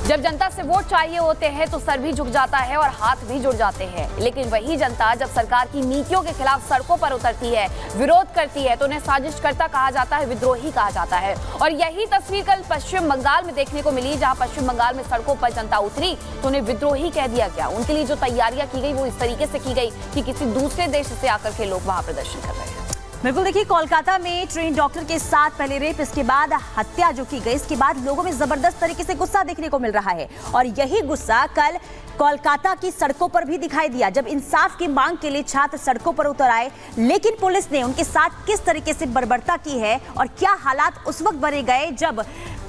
जब जनता से वोट चाहिए होते हैं तो सर भी झुक जाता है और हाथ भी जुड़ जाते हैं, लेकिन वही जनता जब सरकार की नीतियों के खिलाफ सड़कों पर उतरती है, विरोध करती है, तो उन्हें साजिशकर्ता कहा जाता है, विद्रोही कहा जाता है। और यही तस्वीर कल पश्चिम बंगाल में देखने को मिली, जहां पश्चिम बंगाल में सड़कों पर जनता उतरी तो उन्हें विद्रोही कह दिया गया। उनके लिए जो तैयारियां की गई वो इस तरीके से की गई कि किसी दूसरे देश से आकर के लोग वहां प्रदर्शन कर रहे हैं। बिल्कुल, देखिए कोलकाता में ट्रेन डॉक्टर के साथ पहले रेप, इसके बाद हत्या जो की गई, इसके बाद लोगों में जबरदस्त तरीके से गुस्सा देखने को मिल रहा है। और यही गुस्सा कल कोलकाता की सड़कों पर भी दिखाई दिया, जब इंसाफ की मांग के लिए छात्र सड़कों पर उतर आए। लेकिन पुलिस ने उनके साथ किस तरीके से बर्बरता की है और क्या हालात उस वक्त बने गए जब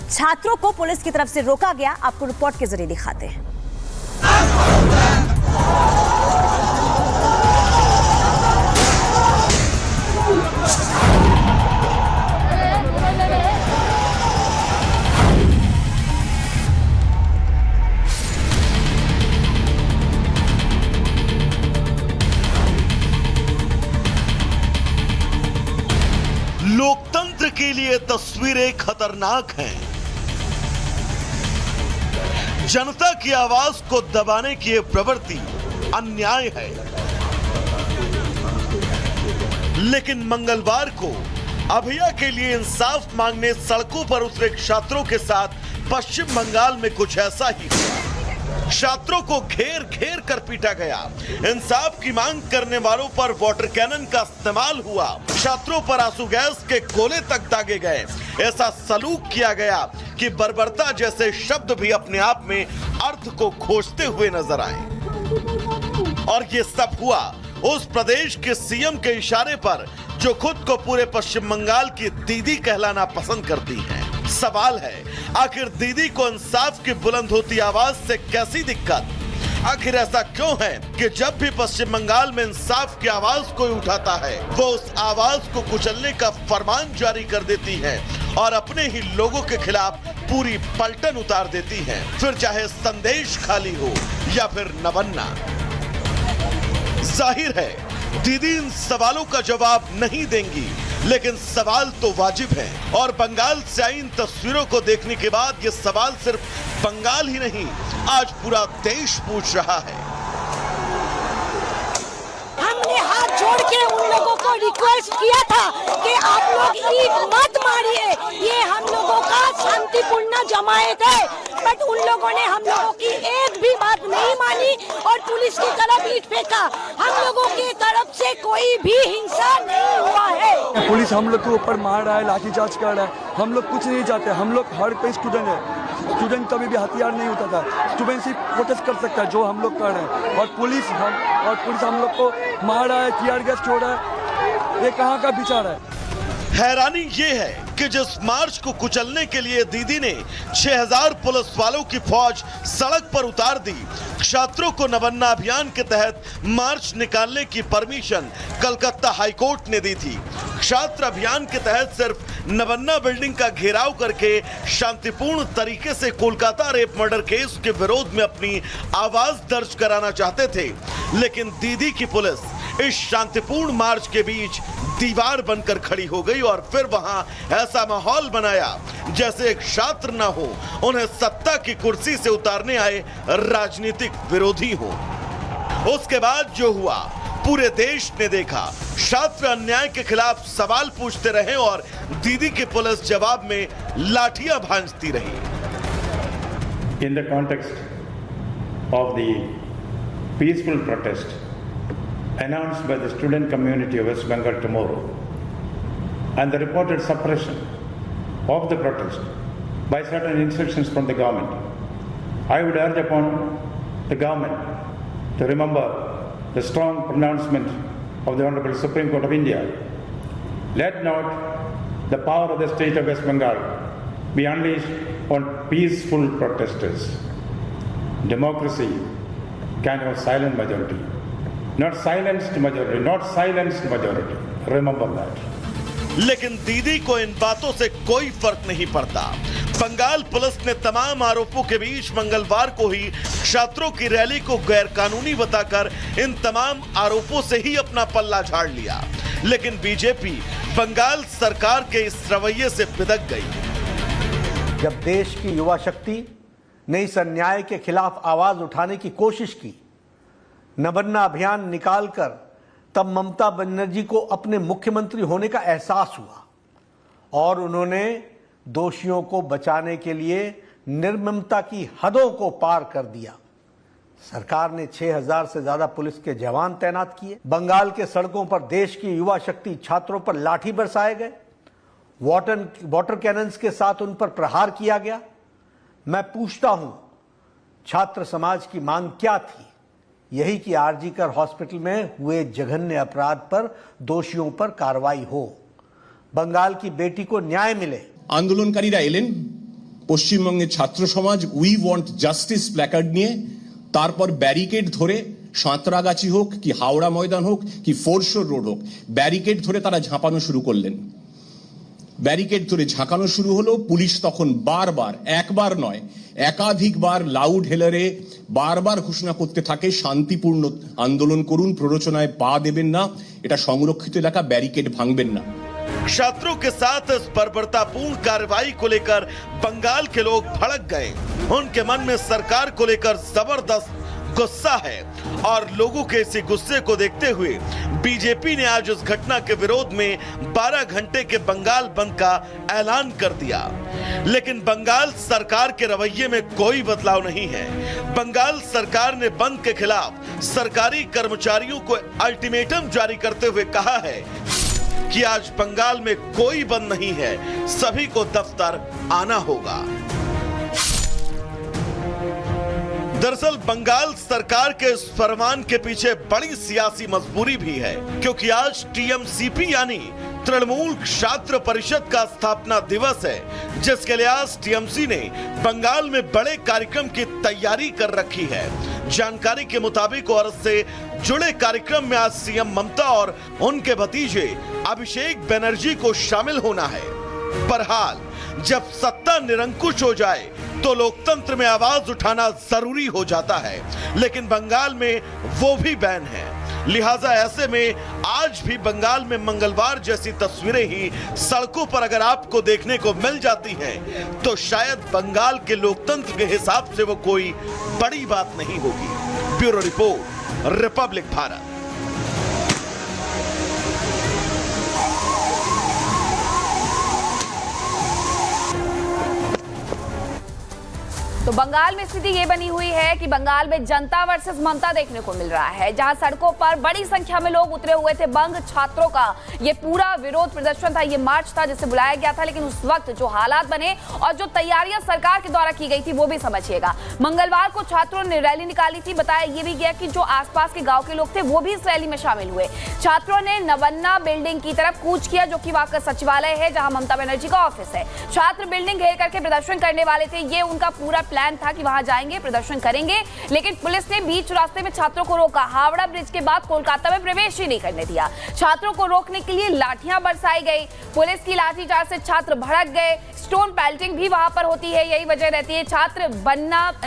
छात्रों को पुलिस की तरफ से रोका गया, आपको रिपोर्ट के जरिए दिखाते हैं। लोकतंत्र के लिए तस्वीरें खतरनाक हैं। जनता की आवाज को दबाने की यह प्रवृत्ति अन्याय है। लेकिन मंगलवार को अभया के लिए इंसाफ मांगने सड़कों पर उतरे छात्रों के साथ पश्चिम बंगाल में कुछ ऐसा ही हुआ। छात्रों को घेर घेर कर पीटा गया। इंसाफ की मांग करने वालों पर वाटर कैनन का इस्तेमाल हुआ। छात्रों पर आंसू गैस के गोले तक दागे गए। ऐसा सलूक किया गया कि बर्बरता जैसे शब्द भी अपने आप में अर्थ को खोजते हुए नजर आए। और ये सब हुआ उस प्रदेश के सीएम के इशारे पर, जो खुद को पूरे पश्चिम बंगाल की दीदी कहलाना पसंद करती हैं। सवाल है, आखिर दीदी को इंसाफ की बुलंद होती आवाज से कैसी दिक्कत? आखिर ऐसा क्यों है कि जब भी पश्चिम बंगाल में इंसाफ की आवाज कोई उठाता है, वो उस आवाज को कुचलने का फरमान जारी कर देती है और अपने ही लोगों के खिलाफ पूरी पलटन उतार देती है, फिर चाहे संदेश खाली हो या फिर नवन्ना। जाहिर है दीदी इन सवालों का जवाब नहीं देंगी, लेकिन सवाल तो वाजिब है। और बंगाल से आई इन तस्वीरों को देखने के बाद ये सवाल सिर्फ बंगाल ही नहीं, आज पूरा देश पूछ रहा है। हमने हाथ जोड़ के उन लोगों को रिक्वेस्ट किया था कि आप लोग ईंट मत मारिए, ये हम लोगों का शांतिपूर्ण जमायत है, बट उन लोगों ने हम लोगों की एक भी बात नहीं मानी और पुलिस की तरफ ईंट फेंका। हम लोगों की तरफ से कोई भी हिंसा नहीं हुआ है। पुलिस हम लोग के ऊपर मार रहा है, लाठीचार्ज कर रहा है। हम लोग कुछ नहीं चाहते। हम लोग हर कोई स्टूडेंट है। स्टूडेंट कभी भी हथियार नहीं होता था। स्टूडेंट सिर्फ प्रोटेस्ट कर सकता है, जो हम लोग कर रहे हैं। और पुलिस हम लोग को मार रहा है, टीयर गैस छोड़ रहा है। ये कहाँ का विचार है? हैरानी ये है कि जिस मार्च को कुचलने के लिए दीदी ने 6000 पुलिस वालों की फौज सड़क पर उतार दी, छात्रों को नवन्ना अभियान के तहत मार्च निकालने की परमिशन कलकत्ता हाईकोर्ट ने दी थी। छात्र अभियान के तहत सिर्फ नवन्ना बिल्डिंग का घेराव करके शांतिपूर्ण तरीके से कोलकाता रेप मर्डर केस के विरोध में अपनी आवाज दर्ज कराना चाहते थे, लेकिन दीदी की पुलिस इस शांतिपूर्ण मार्च के बीच दीवार बनकर खड़ी हो गई और फिर वहां ऐसा माहौल बनाया जैसे एक छात्र ना हो, उन्हें सत्ता की कुर्सी से उतारने आए राजनीतिक विरोधी हो। उसके बाद जो हुआ पूरे देश ने देखा। छात्र अन्याय के खिलाफ सवाल पूछते रहे और दीदी की पुलिस जवाब में लाठियां भांजती रही। In the context of the peaceful protest announced by the student community of West Bengal tomorrow and the reported suppression of the protest by certain instructions from the government, I would urge upon the government to remember the strong pronouncement of the Honorable Supreme Court of India. Let not the power of the state of West Bengal be unleashed on peaceful protesters. Democracy can have silent majority. Not silenced majority, not silenced majority. Remember that. लेकिन दीदी को इन बातों से कोई फर्क नहीं पड़ता। Bengal police ने तमाम आरोपों के बीच मंगलवार को ही छात्रों की रैली को गैरकानूनी बताकर इन तमाम आरोपों से ही अपना पल्ला झाड़ लिया। लेकिन बीजेपी बंगाल सरकार के इस रवैये से बिदक गई। जब देश की युवा शक्ति ने इस अन्याय के खिलाफ आवाज उठाने की कोशिश की। न बनना अभियान निकालकर तब ममता बनर्जी को अपने मुख्यमंत्री होने का एहसास हुआ और उन्होंने दोषियों को बचाने के लिए निर्ममता की हदों को पार कर दिया। सरकार ने 6000 से ज्यादा पुलिस के जवान तैनात किए। बंगाल के सड़कों पर देश की युवा शक्ति छात्रों पर लाठी बरसाए गए। वाटर कैनन्स के साथ उन पर प्रहार किया गया। मैं पूछता हूं, छात्र समाज की मांग क्या थी? यही कि आरजीकर हॉस्पिटल में हुए जघन्य अपराध पर दोषियों पर कार्रवाई हो, बंगाल की बेटी को न्याय मिले। आंदोलनकारीरा एलेन पश्चिमबंगेर छात्र समाज उई वांट जस्टिस प्ল্যাকার্ড নিয়ে, তারপর ব্যারিকেড ধরে সাঁতরাগাছি হোক কি হাওড়া ময়দান হোক কি ফোরশোর রোড হোক, ব্যারিকেড ধরে তারা ঝাঁপানো শুরু করলেন। ব্যারিকেড ধরে ঝাঁকানো শুরু হলো। পুলিশ তখন বারবার, একবার নয় একাধিকবার লাউড হেলারে বারবার ঘোষণা করতে থাকে শান্তিপূর্ণ আন্দোলন করুন, প্ররোচনায় পা দেবেন না, এটা সংরক্ষিত এলাকা, ব্যারিকেড ভাঙবেন না। छात्रों के साथ इस बर्बरतापूर्ण कार्रवाई को लेकर बंगाल के लोग भड़क गए। उनके मन में सरकार को लेकर जबरदस्त गुस्सा है और लोगों के इसी गुस्से को देखते हुए बीजेपी ने आज उस घटना के विरोध में 12 घंटे के बंगाल बंद का ऐलान कर दिया। लेकिन बंगाल सरकार के रवैये में कोई बदलाव नहीं है। बंगाल सरकार ने बंद के खिलाफ सरकारी कर्मचारियों को अल्टीमेटम जारी करते हुए कहा है कि आज बंगाल में कोई बंद नहीं है, सभी को दफ्तर आना होगा। दरअसल बंगाल सरकार के इस फरमान के पीछे बड़ी सियासी मजबूरी भी है, क्योंकि आज टीएमसीपी यानी तृणमूल छात्र परिषद का स्थापना दिवस है, जिसके लिए आज टीएमसी ने बंगाल में बड़े कार्यक्रम की तैयारी कर रखी है। जानकारी के मुताबिक और से जुड़े कार्यक्रम में आज सीएम ममता और उनके भतीजे अभिषेक बनर्जी को शामिल होना है। बहरहाल जब सत्ता निरंकुश हो जाए तो लोकतंत्र में आवाज उठाना जरूरी हो जाता है, लेकिन बंगाल में वो भी बैन है। लिहाजा ऐसे में आज भी बंगाल में मंगलवार जैसी तस्वीरें ही सड़कों पर अगर आपको देखने को मिल जाती हैं, तो शायद बंगाल के लोकतंत्र के हिसाब से वो कोई बड़ी बात नहीं होगी। Bureau report, Republic Bharat. तो बंगाल में स्थिति ये बनी हुई है कि बंगाल में जनता वर्सेस ममता देखने को मिल रहा है, जहां सड़कों पर बड़ी संख्या में लोग उतरे हुए थे। बंग छात्रों का ये पूरा विरोध प्रदर्शन था, ये मार्च था जिसे बुलाया गया था, लेकिन उस वक्त जो हालात बने और जो तैयारियां सरकार के द्वारा की गई थी वो भी समझिएगा। मंगलवार को छात्रों ने रैली निकाली थी। बताया ये भी गया कि जो आसपास के गाँव के लोग थे वो भी इस रैली में शामिल हुए। छात्रों ने नवन्ना बिल्डिंग की तरफ कूच किया, जो कि वहां का सचिवालय है, जहां ममता बनर्जी का ऑफिस है। छात्र बिल्डिंग घेर करके प्रदर्शन करने वाले थे। ये उनका पूरा प्लान था कि वहां जाएंगे, प्रदर्शन करेंगे, लेकिन पुलिस ने बीच रास्ते में छात्रों को रोका। हावड़ा ब्रिज के बाद कोलकाता में प्रवेश ही नहीं करने दिया। छात्रों को रोकने के लिए लाठियां बरसाई गई। पुलिस की लाठीचार्ज से छात्र भड़क गए। स्टोन पेल्टिंग भी वहां पर होती है, यही वजह रहती है। छात्र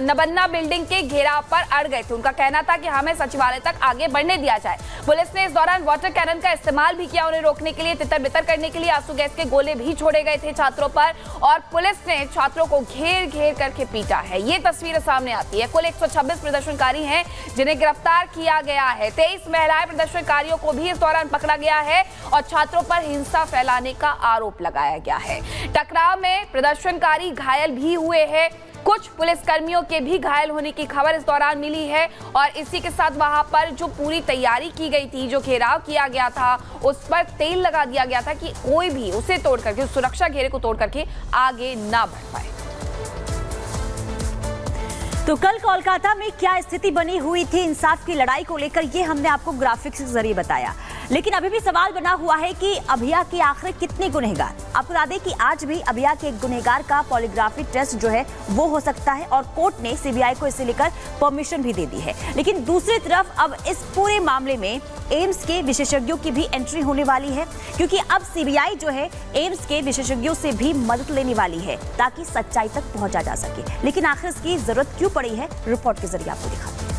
नवन्ना बिल्डिंग के घेराव पर अड़ गए थे। उनका कहना था कि हमें सचिवालय तक आगे बढ़ने दिया जाए। पुलिस ने इस दौरान वाटर कैनन का इस्तेमाल भी किया उन्हें रोकने के लिए। तितर बितर करने के लिए आंसू गैस के गोले भी छोड़े गए थे छात्रों पर, और पुलिस ने छात्रों को घेर घेर करके पीटा है। ये तस्वीरें सामने आती है। कुल 126 प्रदर्शनकारी हैं जिन्हें गिरफ्तार किया गया है। 23 महिलाएं प्रदर्शनकारियों को भी इस दौरान पकड़ा गया है और छात्रों पर हिंसा फैलाने का आरोप लगाया गया है। टकराव में प्रदर्शनकारी घायल भी हुए हैं। कुछ पुलिसकर्मियों के भी घायल होने की खबर इस दौरान मिली है, और इसी के साथ वहां पर जो पूरी तैयारी की गई थी, जो घेराव किया गया था, उस पर तेल लगा दिया गया था कि कोई भी उसे तोड़ करके, उस सुरक्षा घेरे को तोड़ करके आगे ना बढ़ पाए। तो कल कोलकाता में क्या स्थिति बनी हुई थी इंसाफ की लड़ाई को लेकर, ये हमने आपको ग्राफिक्स के जरिए बताया, लेकिन अभी भी सवाल बना हुआ है कि अभिया के आखिर कितने गुनहगार। आपको बता दें कि आज भी अभिया के एक गुनहगार का पॉलीग्राफी टेस्ट जो है वो हो सकता है, और कोर्ट ने सीबीआई को इसे लेकर परमिशन भी दे दी है। लेकिन दूसरी तरफ अब इस पूरे मामले में एम्स के विशेषज्ञों की भी एंट्री होने वाली है, क्योंकि अब सीबीआई जो है एम्स के विशेषज्ञों से भी मदद लेने वाली है ताकि सच्चाई तक पहुंचा जा सके। लेकिन आखिर इसकी जरूरत क्यों पड़ी है, रिपोर्ट के जरिए आपको दिखाते हैं।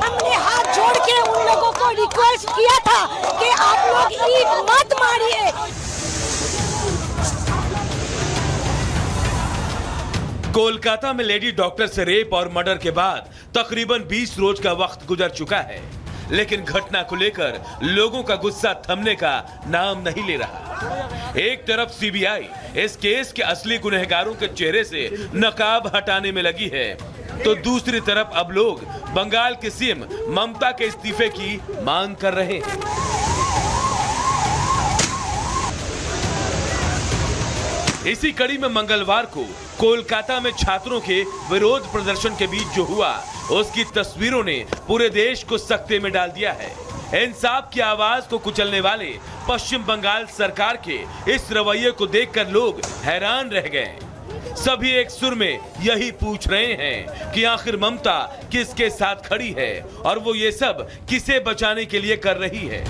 हमने हाथ जोड़ के उन लोगों को रिक्वेस्ट किया था कि आप लोग ईंट मत मारिए। कोलकाता में लेडी डॉक्टर से रेप और मर्डर के बाद तकरीबन 20 रोज का वक्त गुजर चुका है, लेकिन घटना को लेकर लोगों का गुस्सा थमने का नाम नहीं ले रहा। एक तरफ सीबीआई इस केस के असली गुनहगारों के चेहरे से नकाब हटाने में लगी है, तो दूसरी तरफ अब लोग बंगाल की सीएम ममता के इस्तीफे की मांग कर रहे हैं। इसी कड़ी में मंगलवार को कोलकाता में छात्रों के विरोध प्रदर्शन के बीच जो हुआ, उसकी तस्वीरों ने पूरे देश को सकते में डाल दिया है। इंसाफ की आवाज को कुचलने वाले पश्चिम बंगाल सरकार के इस रवैये को देखकर लोग हैरान रह गए। सभी एक सुर में यही पूछ रहे हैं कि आखिर ममता किसके साथ खड़ी है और वो ये सब किसे बचाने के लिए कर रही है।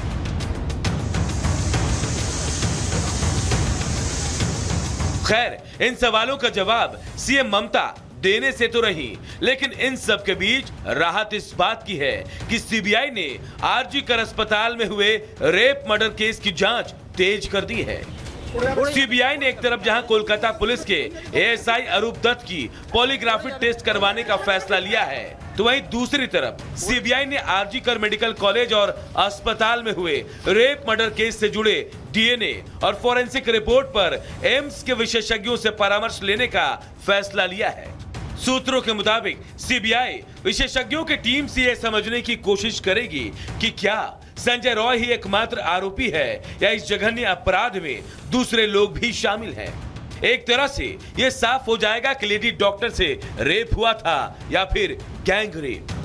खैर, इन सवालों का जवाब सीएम ममता देने से तो रही, लेकिन इन सब के बीच राहत इस बात की है कि सीबीआई ने आरजी कर अस्पताल में हुए रेप मर्डर केस की जांच तेज कर दी है। सीबीआई ने एक तरफ जहां कोलकाता पुलिस के एएसआई अरूप दत्त की पॉलीग्राफी टेस्ट करवाने का फैसला लिया है, तो वहीं दूसरी तरफ सीबीआई ने आरजी कर मेडिकल कॉलेज और अस्पताल में हुए रेप मर्डर केस से जुड़े डीएनए और फोरेंसिक रिपोर्ट पर एम्स के विशेषज्ञों से परामर्श लेने का फैसला लिया है। सूत्रों के मुताबिक सीबीआई विशेषज्ञों की टीम से यह समझने की कोशिश करेगी कि क्या संजय रॉय ही एकमात्र आरोपी है या इस जघन्य अपराध में दूसरे लोग भी शामिल हैं। एक तरह से यह साफ हो जाएगा कि लेडी डॉक्टर से रेप हुआ था या फिर गैंग रेप।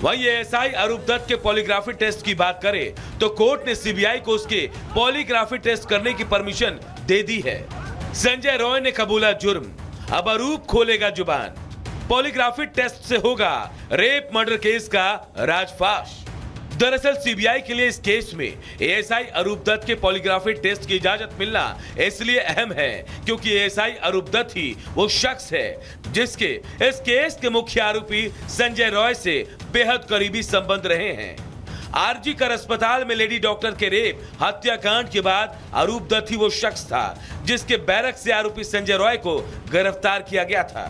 वहीं एएसआई अरूप दत्त के पॉलीग्राफी टेस्ट की बात करें तो कोर्ट ने सीबीआई को उसके पॉलीग्राफी टेस्ट करने की परमिशन दे दी है। संजय रॉय ने कबूला जुर्म, अब अरूप खोलेगा जुबान। पॉलीग्राफी टेस्ट से होगा रेप मर्डर केस का राजफाश। दरअसल सीबीआई के लिए इस केस में एएसआई अरूप दत्त के पॉलीग्राफी टेस्ट की इजाजत मिलना इसलिए अहम है क्योंकि एएसआई अरूप दत्त ही वो शख्स है जिसके इस केस के मुख्य आरोपी संजय रॉय से बेहद करीबी संबंध रहे हैं। आरजी कर अस्पताल में लेडी डॉक्टर के रेप हत्याकांड के बाद अरूप दत्त ही वो शख्स था जिसके बैरक से आरोपी संजय रॉय को गिरफ्तार किया गया था।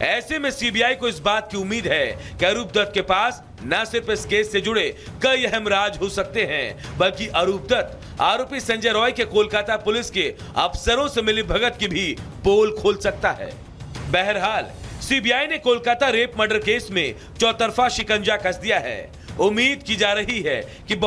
ऐसे में सीबीआई को इस बात की उम्मीद है कि अरूप दत्त के पास न सिर्फ इस केस से जुड़े कई अहम राज हो सकते हैं, बल्कि अरूप दत्त आरोपी संजय रॉय के कोलकाता पुलिस के अफसरों से मिली भगत की भी पोल खोल सकता है। बहरहाल सीबीआई ने कोलकाता रेप मर्डर केस में चौतरफा शिकंजा कस दिया है। उम्मीद की जा रही है कि